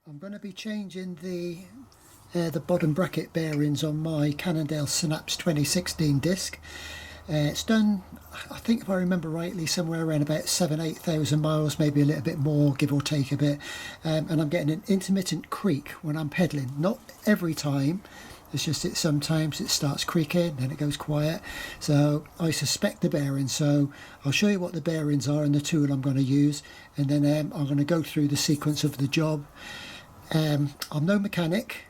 I'm going to be changing the bottom bracket bearings on my Cannondale Synapse 2016 disc. It's done, I think if I remember rightly, somewhere around about 7,000–8,000 miles, maybe a little bit more, give or take a bit. And I'm getting an intermittent creak when I'm pedaling. Not every time, it's just that sometimes it starts creaking and it goes quiet. So I suspect the bearings. So I'll show you what the bearings are and the tool I'm going to use, and then I'm going to go through the sequence of the job. I'm no mechanic,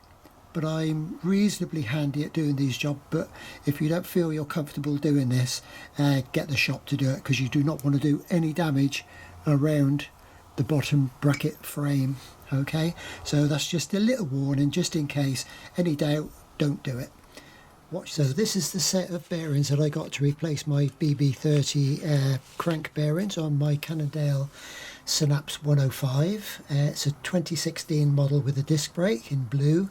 but I'm reasonably handy at doing these jobs. But if you don't feel you're comfortable doing this, get the shop to do it, because you do not want to do any damage around the bottom bracket frame. Okay, so that's just a little warning, just in case. Any doubt, don't do it. Watch. So this is the set of bearings that I got to replace my BB30 crank bearings on my Cannondale Synapse 105. It's a 2016 model with a disc brake in blue.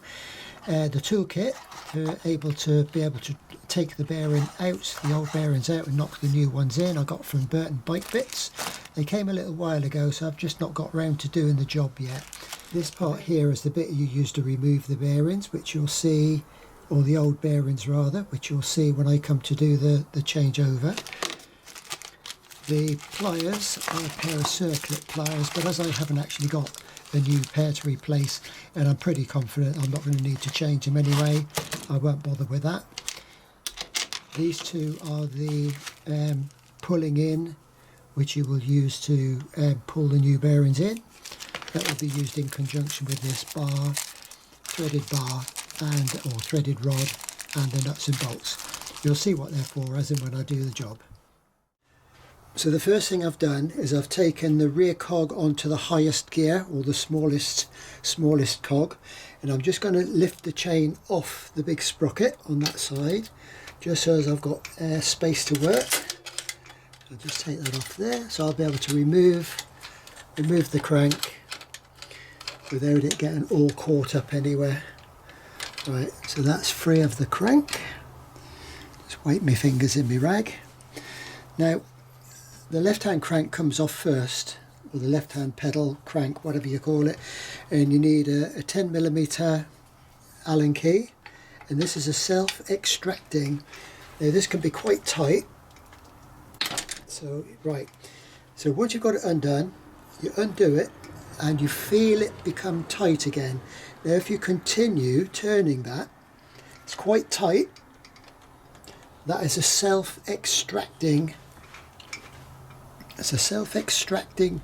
The toolkit to be able to take the bearing out, the old bearings out, and knock the new ones in, I got from Burton Bike Bits. They came a little while ago, so I've just not got round to doing the job yet. This part here is the bit you use to remove the bearings, which you'll see, or the old bearings rather, which you'll see when I come to do the changeover. The pliers are a pair of circlip pliers, but as I haven't actually got a new pair to replace, and I'm pretty confident I'm not going to need to change them anyway, I won't bother with that. These two are the pulling in, which you will use to pull the new bearings in. That will be used in conjunction with this bar, threaded bar, or threaded rod, and the nuts and bolts. You'll see what they're for as and when I do the job. So the first thing I've done is I've taken the rear cog onto the highest gear, or the smallest cog, and I'm just going to lift the chain off the big sprocket on that side, just so as I've got space to work. So I'll just take that off there, so I'll be able to remove the crank without it getting all caught up anywhere. Right, so that's free of the crank. Just wipe my fingers in my rag. Now, the left-hand crank comes off first, or the left-hand pedal crank, whatever you call it, and you need a 10mm Allen key, and this is a self-extracting. Now this can be quite tight, so right, so once you've got it undone, you undo it and you feel it become tight again. Now if you continue turning that, it's quite tight. That is a self-extracting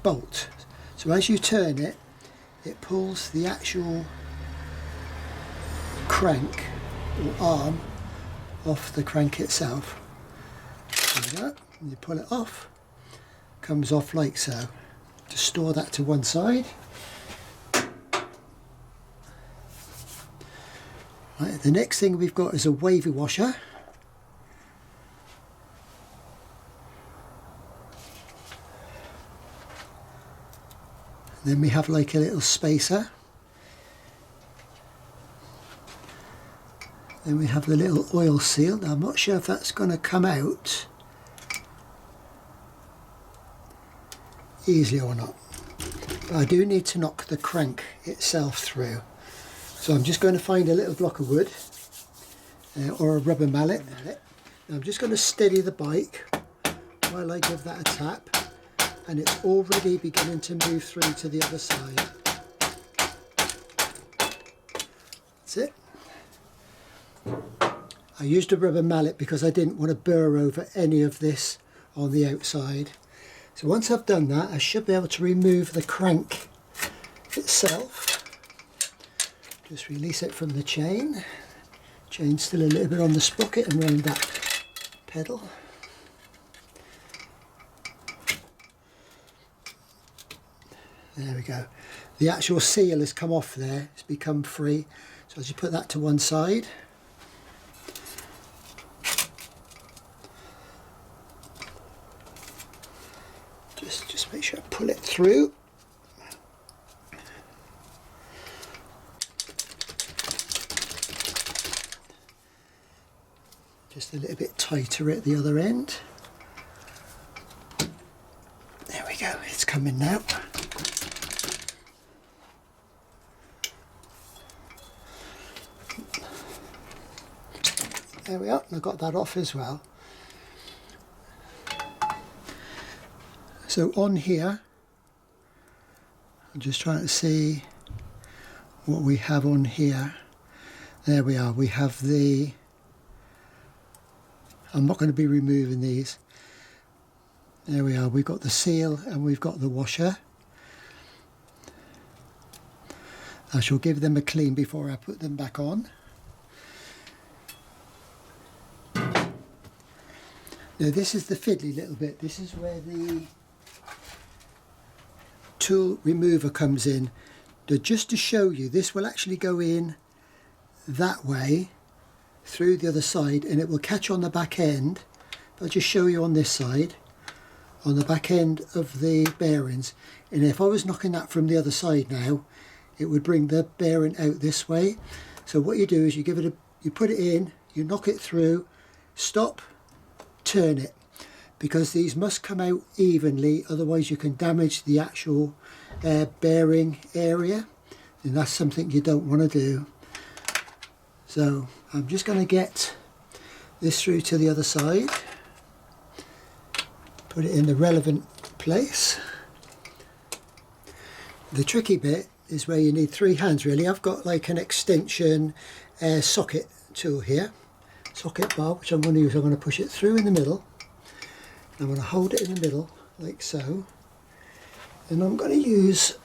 bolt. So as you turn it, it pulls the actual crank or arm off the crank itself. Like that. And you pull it off, comes off like so. Just store that to one side. Right, the next thing we've got is a wavy washer. Then we have like a little spacer. Then we have the little oil seal. Now I'm not sure if that's going to come out easily or not, but I do need to knock the crank itself through. So I'm just going to find a little block of wood or a rubber mallet. Now I'm just going to steady the bike while I give that a tap, and it's already beginning to move through to the other side. That's it. I used a rubber mallet because I didn't want to burr over any of this on the outside. So once I've done that, I should be able to remove the crank itself. Just release it from the chain. Chain's still a little bit on the sprocket and round that pedal. There we go. The actual seal has come off there, it's become free. So I'll just put that to one side. Just make sure I pull it through. Just a little bit tighter at the other end. There we go, it's coming now. There we are, I got that off as well. So on here, I'm just trying to see what we have on here. There we are, we have the, I'm not going to be removing these. There we are, we've got the seal and we've got the washer. I shall give them a clean before I put them back on. Now this is the fiddly little bit. This is where the tool remover comes in. Now just to show you, this will actually go in that way through the other side, and it will catch on the back end. I'll just show you on this side, on the back end of the bearings, and if I was knocking that from the other side now, it would bring the bearing out this way. So what you do is you give it a, you put it in, you knock it through, stop, turn it, because these must come out evenly, otherwise you can damage the actual bearing area, and that's something you don't want to do. So I'm just going to get this through to the other side, put it in the relevant place. The tricky bit is where you need 3 hands really. I've got like an extension socket tool here, socket bar, which I'm going to use. I'm going to push it through in the middle. I'm going to hold it in the middle like so, and I'm going to use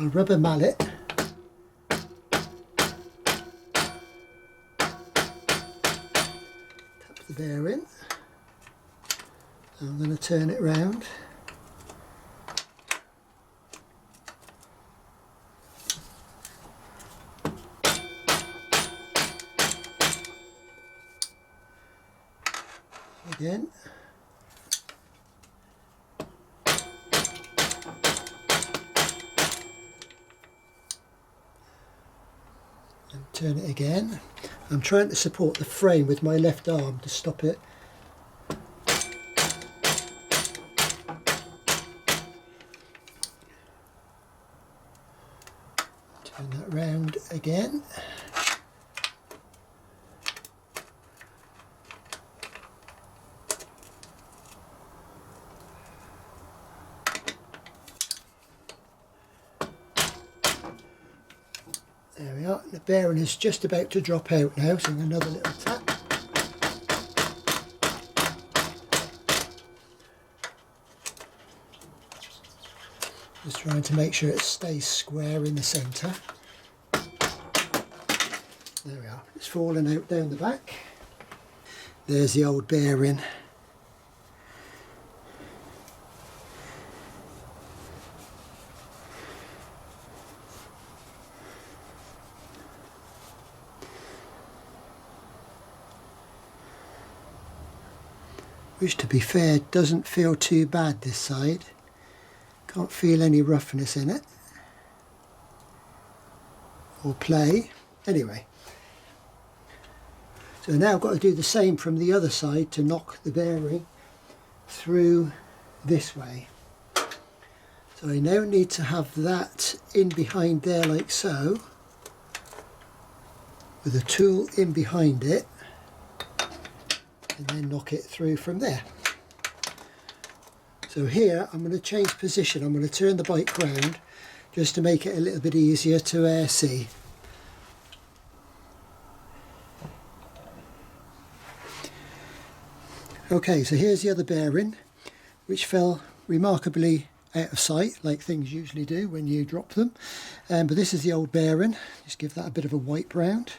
a rubber mallet the bearing. I'm going to turn it round. Again. And turn it again. I'm trying to support the frame with my left arm to stop it. Turn that round again. There we are, the bearing is just about to drop out now, so another little tap. Just trying to make sure it stays square in the centre. There we are, it's falling out down the back. There's the old bearing. Which, to be fair, doesn't feel too bad this side. Can't feel any roughness in it or play. Anyway, so now I've got to do the same from the other side to knock the bearing through this way. So I now need to have that in behind there like so, with a tool in behind it, and then knock it through from there. So here I'm going to change position. I'm going to turn the bike round just to make it a little bit easier to see. Okay, so here's the other bearing, which fell remarkably out of sight, like things usually do when you drop them. But this is the old bearing. Just give that a bit of a wipe round.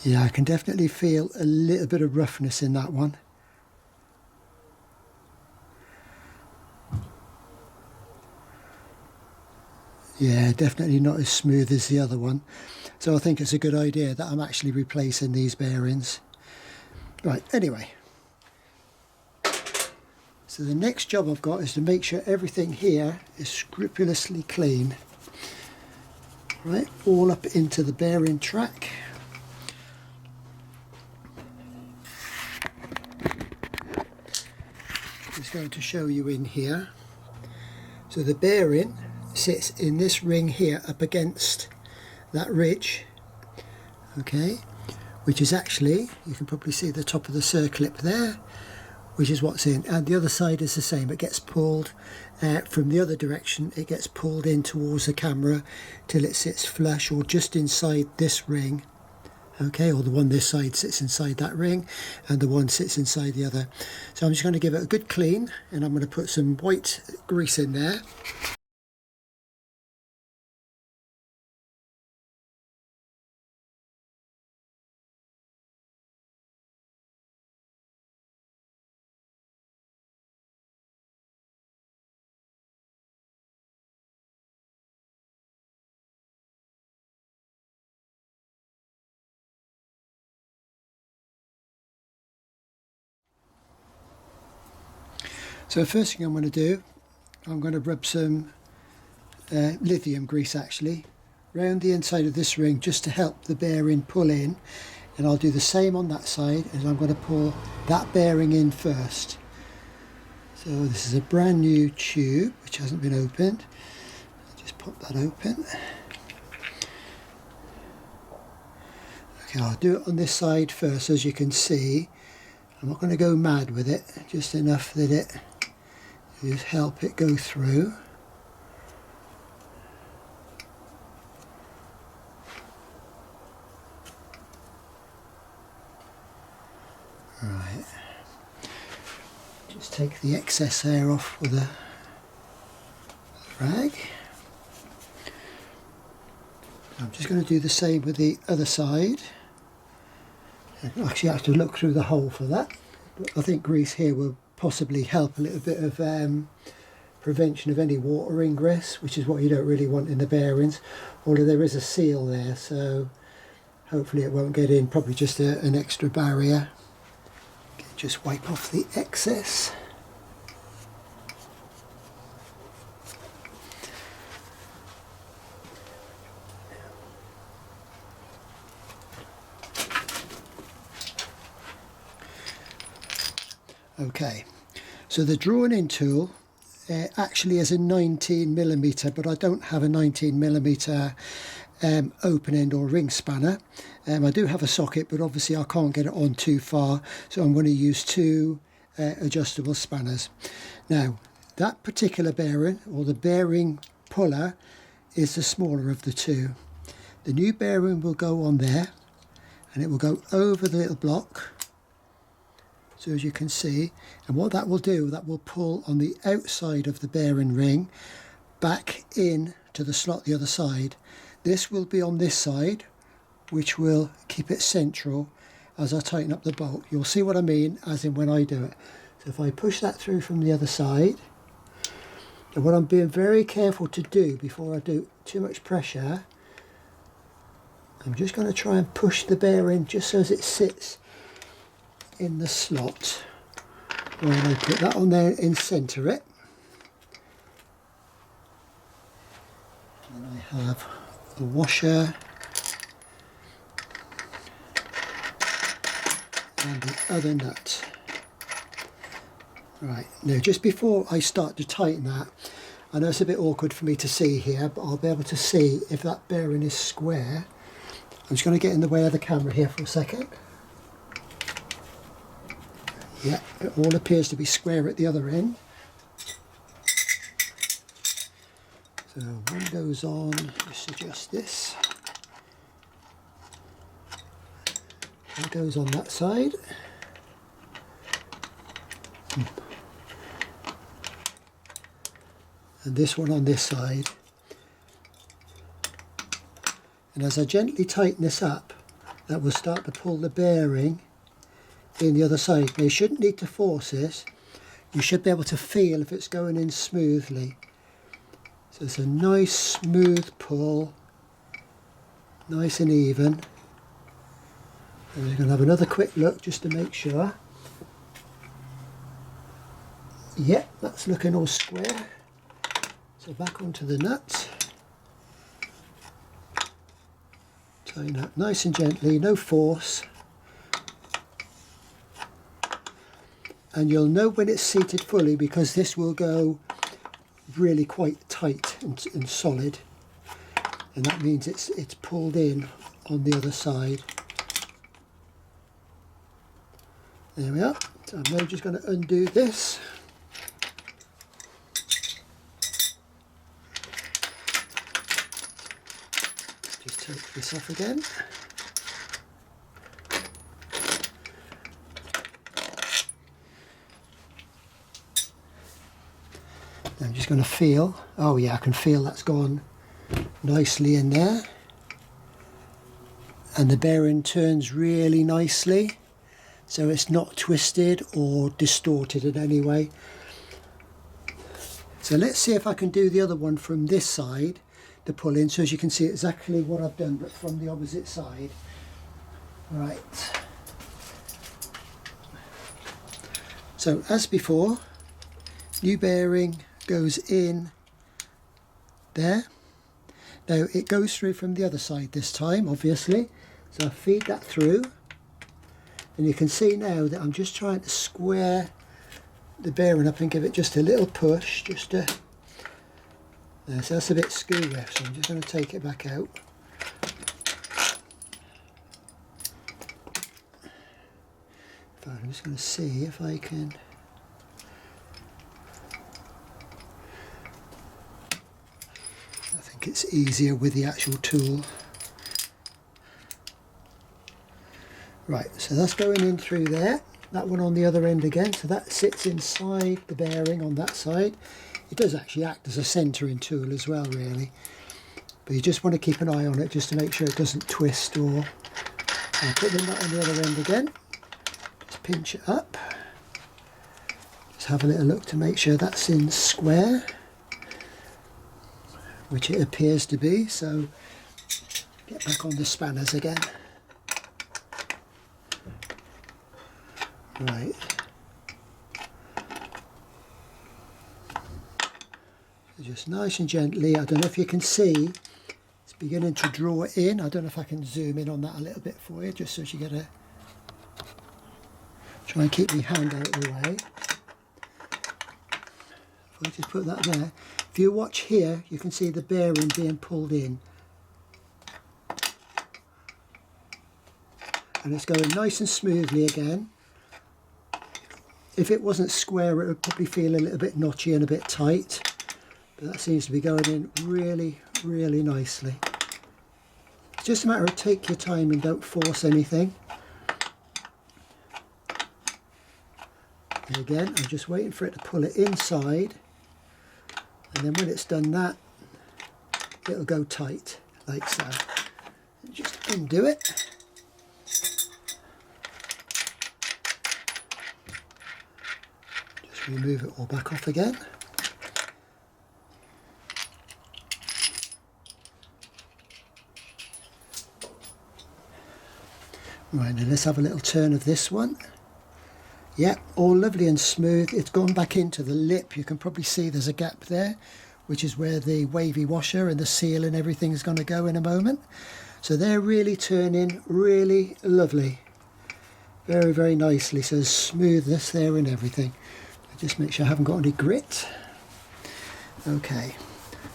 Yeah, I can definitely feel a little bit of roughness in that one. Yeah, definitely not as smooth as the other one. So I think it's a good idea that I'm actually replacing these bearings. Right, anyway. So the next job I've got is to make sure everything here is scrupulously clean. Right, all up into the bearing track. Just going to show you in here. So the bearing sits in this ring here up against that ridge, okay, which is actually, you can probably see the top of the circlip there, which is what's in, and the other side is the same. It gets pulled from the other direction, it gets pulled in towards the camera till it sits flush or just inside this ring, okay, or the one this side sits inside that ring and the one sits inside the other. So I'm just going to give it a good clean, and I'm going to put some white grease in there. So the first thing I'm going to do, I'm going to rub some lithium grease actually round the inside of this ring just to help the bearing pull in, and I'll do the same on that side, and I'm going to pull that bearing in first. So this is a brand new tube which hasn't been opened. I'll just pop that open. Okay, I'll do it on this side first. As you can see, I'm not going to go mad with it, just enough that it just help it go through. Right, just take the excess air off with a rag. I'm just going to do the same with the other side. Actually, I have to look through the hole for that, but I think grease here will possibly help a little bit of prevention of any water ingress, which is what you don't really want in the bearings, although there is a seal there, so hopefully it won't get in. Probably just an extra barrier. Okay, just wipe off the excess. Okay, so the drawing in tool actually is a 19mm, but I don't have a 19mm open end or ring spanner. I do have a socket, but obviously I can't get it on too far, so I'm going to use two adjustable spanners. Now, that particular bearing, or the bearing puller, is the smaller of the two. The new bearing will go on there, and it will go over the little block, so as you can see, and what that will do, that will pull on the outside of the bearing ring back in to the slot the other side. This will be on this side, which will keep it central as I tighten up the bolt. You'll see what I mean as in when I do it. So if I push that through from the other side, and what I'm being very careful to do before I do too much pressure, I'm just going to try and push the bearing just so as it sits in the slot. When I put that on there and centre it, and I have the washer and the other nut. Right, now just before I start to tighten that, I know it's a bit awkward for me to see here, but I'll be able to see if that bearing is square. I'm just going to get in the way of the camera here for a second. Yeah, it all appears to be square at the other end. So one goes on, just adjust this. One goes on that side. And this one on this side. And as I gently tighten this up, that will start to pull the bearing in the other side. Now you shouldn't need to force this. You should be able to feel if it's going in smoothly. So it's a nice smooth pull, nice and even. And we're going to have another quick look just to make sure. Yep, that's looking all square. So back onto the nut. Tighten up nice and gently, no force. And you'll know when it's seated fully because this will go really quite tight and solid. and that means it's pulled in on the other side. There we are. So I'm now just going to undo this. Just take this off again. I'm just going to feel, oh yeah, I can feel that's gone nicely in there, and the bearing turns really nicely, so it's not twisted or distorted in any way. So let's see if I can do the other one from this side, the pull in, so as you can see exactly what I've done, but from the opposite side. Right, so as before, new bearing goes in there. Now it goes through from the other side this time, obviously, so I feed that through, and you can see now that I'm just trying to square the bearing up and give it just a little push, just to so that's a bit screwy, so I'm just going to take it back out. I'm just going to see if I can. It's easier with the actual tool. Right, so that's going in through there, that one on the other end again, so that sits inside the bearing on that side. It does actually act as a centering tool as well, really, but you just want to keep an eye on it just to make sure it doesn't twist. Or I'll put that on the other end again, just pinch it up, just have a little look to make sure that's in square, which it appears to be. So get back on the spanners again. Right. So just nice and gently, I don't know if you can see, it's beginning to draw in. I don't know if I can zoom in on that a little bit for you, just so you get a, try and keep my hand out of the way. If I just put that there. If you watch here, you can see the bearing being pulled in. And it's going nice and smoothly again. If it wasn't square, it would probably feel a little bit notchy and a bit tight. But that seems to be going in really, really nicely. It's just a matter of take your time and don't force anything. And again, I'm just waiting for it to pull it inside. And then when it's done that, it'll go tight, like so. Just undo it. Just remove it all back off again. Right, now let's have a little turn of this one. Yeah, all lovely and smooth. It's gone back into the lip. You can probably see there's a gap there, which is where the wavy washer and the seal and everything is going to go in a moment. So they're really turning really lovely. Very, very nicely. So there's smoothness there and everything. Just make sure I haven't got any grit. Okay,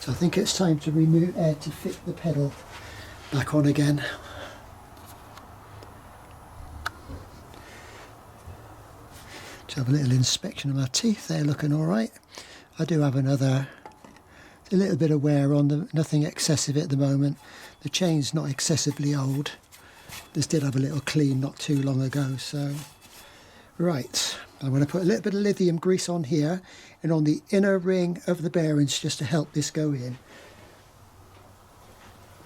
so I think it's time to remove to fit the pedal back on again. Have a little inspection of my teeth. They're looking all right. I do have a little bit of wear on them, nothing excessive at the moment. The chain's not excessively old. This did have a little clean not too long ago. So right, I'm going to put a little bit of lithium grease on here and on the inner ring of the bearings just to help this go in,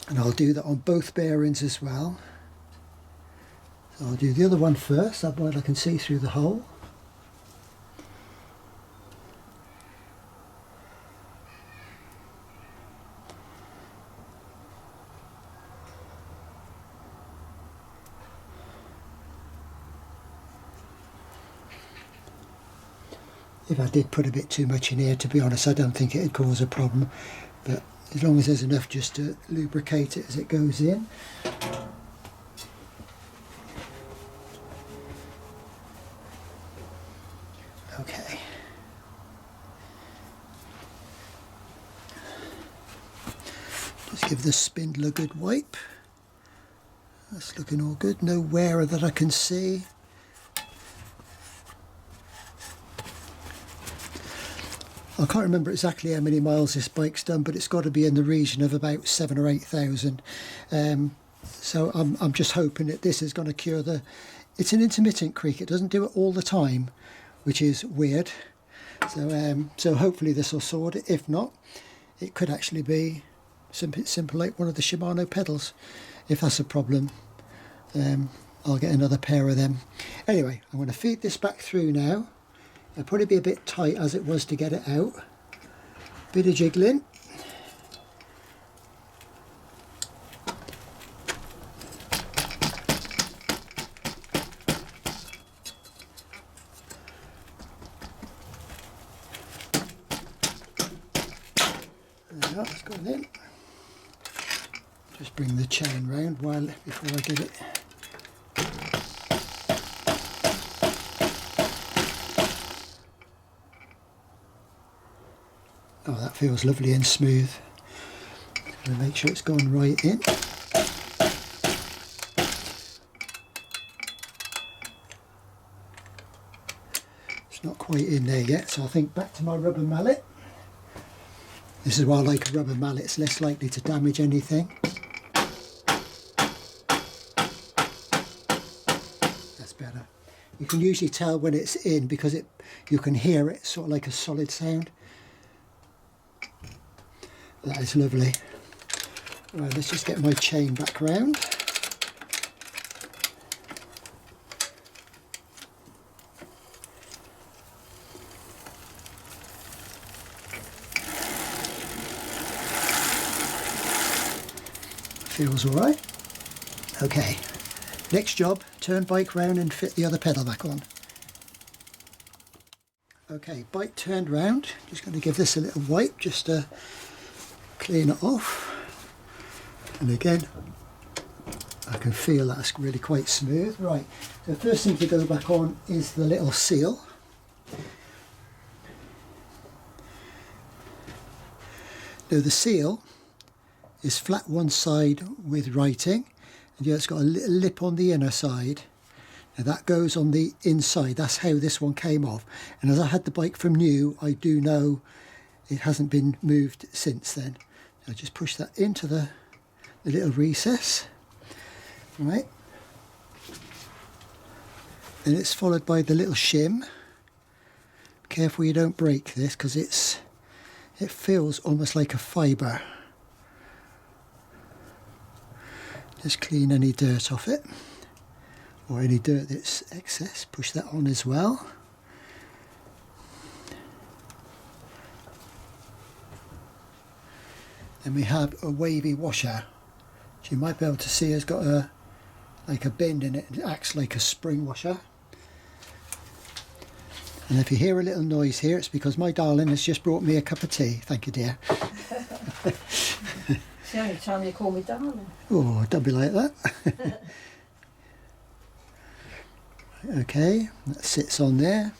and I'll do that on both bearings as well. So I'll do the other one first, otherwise I can see through the hole. If I did put a bit too much in here, to be honest, I don't think it'd cause a problem, but as long as there's enough just to lubricate it as it goes in. Okay. Just Give the spindle a good wipe. That's looking all good. No wear that I can see. I can't remember exactly how many miles this bike's done, but it's got to be in the region of about 7,000 or 8,000. So I'm just hoping that this is going to cure the... It's an intermittent creak. It doesn't do it all the time, which is weird. So hopefully this will sort it. If not, it could actually be simple like one of the Shimano pedals. If that's a problem, I'll get another pair of them. Anyway, I'm going to feed this back through now. It'll probably be a bit tight as it was to get it out. Bit of jiggling. There, it's gone in. Just bring the chain round before I get it. Oh, that feels lovely and smooth. I'm going to make sure it's gone right in. It's not quite in there yet, so I think back to my rubber mallet. This is why I like a rubber mallet, it's less likely to damage anything. That's better. You can usually tell when it's in because you can hear it, sort of like a solid sound. That is lovely. Right, let's just get my chain back round. Feels all right. Okay, next job, turn bike round and fit the other pedal back on. Okay, bike turned round. Just going to give this a little wipe just to clean it off. And again, I can feel that's really quite smooth. Right, the first thing to go back on is the little seal. Now the seal is flat one side with writing, and it's got a little lip on the inner side. Now that goes on the inside. That's how this one came off. And as I had the bike from new, I do know it hasn't been moved since then. I'll just push that into the little recess. Right. Then it's followed by the little shim. Careful you don't break this because it feels almost like a fibre. Just clean any dirt off it, or any dirt that's excess, push that on as well. Then we have a wavy washer, which you might be able to see has got like a bend in it. It acts like a spring washer. And if you hear a little noise here, it's because my darling has just brought me a cup of tea. Thank you, dear. It's the only time you call me darling. Oh, don't be like that. Okay, that sits on there.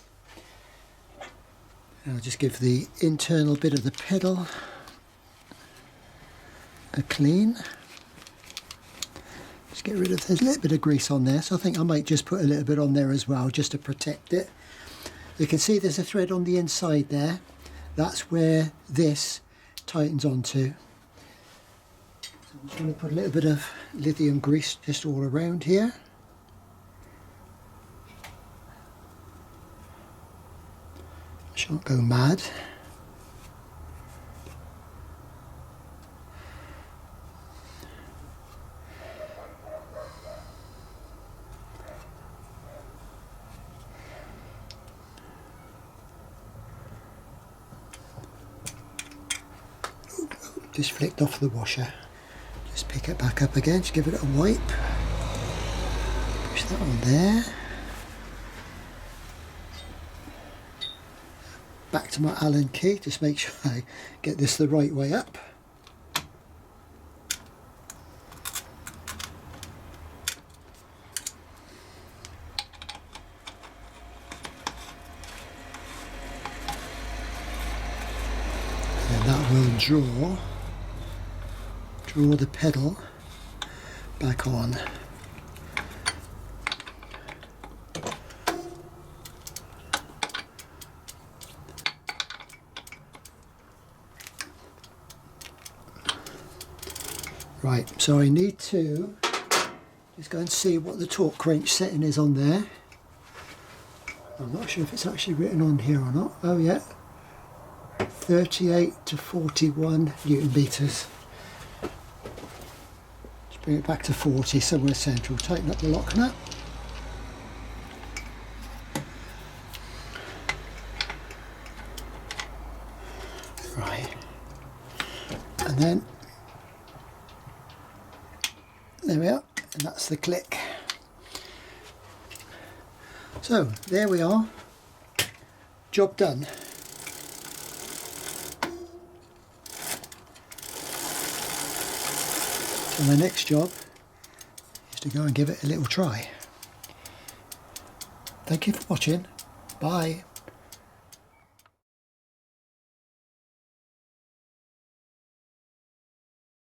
And I'll just give the internal bit of the pedal a clean. Just get rid of, there's a little bit of grease on there, so I think I might just put a little bit on there as well, just to protect it. You can see there's a thread on the inside there. That's where this tightens onto. So I'm just going to put a little bit of lithium grease just all around here. I shan't go mad. Just flicked off the washer. Just pick it back up again, just give it a wipe. Push that on there. Back to my Allen key, just make sure I get this the right way up. And that will draw the pedal back on. Right, so I need to just go and see what the torque wrench setting is on there. I'm not sure if it's actually written on here or not. Oh yeah, 38 to 41 Newton meters. Let's bring it back to 40, somewhere central. Tighten up the lock nut. Right, and then there we are, and that's the click. So there we are, job done. So the next job is to go and give it a little try. Thank you for watching. Bye.